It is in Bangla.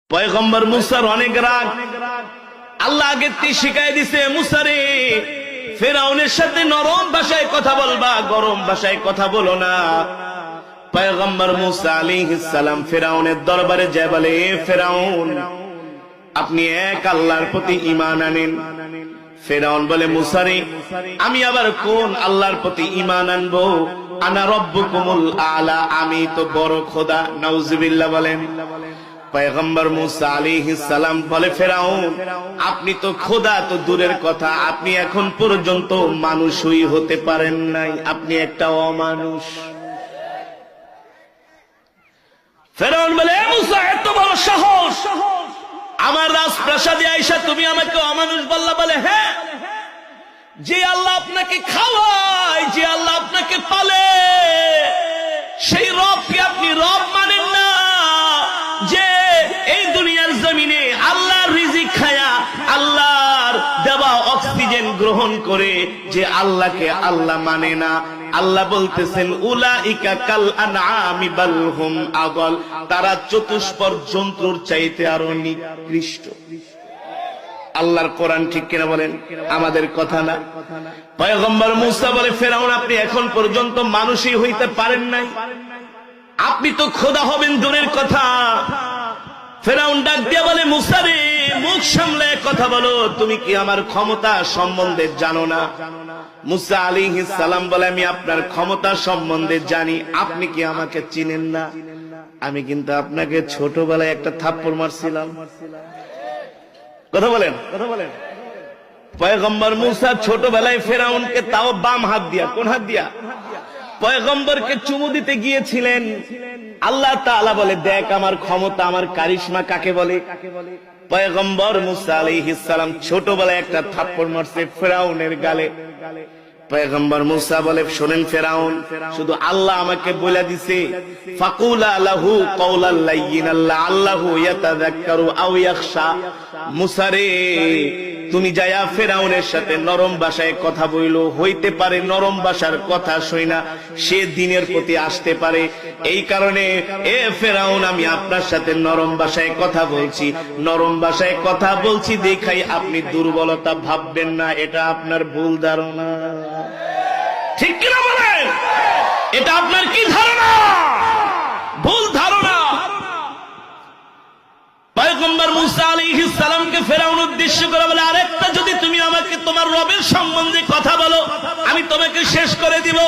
পয়গম্বর মুসার অনেক রাগ। আল্লাহ আগের থেকে শিখাই দিছে, মুসা রে, ফেরাউনের সাথে নরম ভাষায় কথা বলবা, গরম ভাষায় কথা বলো না। পয়গম্বর মুসা আলাইহিস সালাম ফেরাউনের দরবারে যায় বলে, ফেরাউন, আপনি এক আল্লাহর প্রতি ঈমান আনেন। ফেরাউন বলে, মুসা রে, আমি আবার কোন আল্লাহর প্রতি ঈমান আনবো? আনা রব্বুকুমুল আলা, আমি তো বড় খোদা। নাউজুবিল্লাহ বলেন। পয়গম্বর মুসা আলাইহিস সালাম বলে, ফেরাউন, আপনি তো খোদা তো দূরের কথা, আপনি এখন পর্যন্ত মানুষই হতে পারেন নাই, আপনি একটা অমানুষ। ফেরাউন বলে, মুসা, এত বড় সাহস, আমার রাজপ্রাসাদে আইসা তুমি আমাকে অমানুষ বললা? বলে, হ্যাঁ, যে আল্লাহ আপনাকে খাওয়ায়, যে আল্লাহ আপনাকে পালে, সেই রবকে আপনি রব মানেন না? যে এই দুনিয়ার জমিনে আল্লাহর রিজিক খায়া, আল্লাহর দেওয়া অক্সিজেন গ্রহণ করে যে আল্লাহকে আল্লাহ মানে না। আল্লাহ বলতেছেন, উলাইকা কাল আনআমি বাল হুম আযাল, তারা চতুষ্পদ জন্তুর চাইতে আরো নিকৃষ্ট। আল্লাহর কোরআন ঠিক কিনা বলেন? আমাদের কথা না। পয়গম্বর মুসা বলে, ফেরাউন, আপনি এখন পর্যন্ত মানুষই হইতে পারেন নাই, আপনি তো খোদা হবেন দূরের কথা। ফেরাউন ডাক দিয়া বলে, মুসা রে, মুখ সামলে কথা বলো, তুমি কি আমার ক্ষমতা সম্বন্ধে জানো না? মুসা আলাইহিস সালাম বলে, আমি আপনার ক্ষমতা সম্বন্ধে জানি, আপনি কি আমাকে চিনেন না? আমি কিন্তু আপনাকে ছোটবেলায় একটা থাপ্পড় মারছিলাম। কথা বলেন, কথা বলেন। পয়গম্বর মুসা ছোটবেলায় ফেরাউনকে, তাও বাম হাত দিয়া, কোন হাত দিয়া? পয়গম্বরকে চুমু দিতে গিয়েছিলেন। আল্লাহ তাআলা বলে, দেখ আমার ক্ষমতা, আমার কারিশমা কাকে বলে। পয়গম্বর মুসা আলাইহিস সালাম ছোটবেলায় একটা থাপ্পড় মারছে ফেরাউনের গালে। পয়গম্বর মুসা বলে, শোনেন ফেরাউন, শুধু আল্লাহ আমাকে বলে দিছে, ফাকুলা লাহু কাওলাল লাইয়িনাল লাআল্লাহু ইয়াতাযাক্কারু আও ইয়াখশা। মুসা রে, তুমি যায়া ফেরাউনের সাথে নরম ভাষায় কথা বইলো, হইতে পারে নরম ভাষার কথা শুইনা সে দিনের প্রতি আসতে পারে। এই কারণে এ ফেরাউন, আমি আপনার সাথে নরম ভাষায় কথা বলছি, নরম ভাষায় কথা বলছি দেখাই আপনি দুর্বলতা ভাববেন না, এটা আপনার ভুল ধারণা। ঠিক কিনা বলেন? এটা আপনার কি ধারণা? ভুল ধারণা। পয়গম্বর মুসা আলাইহিস সালামকে ফেরাউন উদ্দেশ্য করে বলে, আরেকটা যদি তুমি আমাকে তোমার রবের সম্বন্ধে কথা বলো, আমি তোমাকে শেষ করে দিব।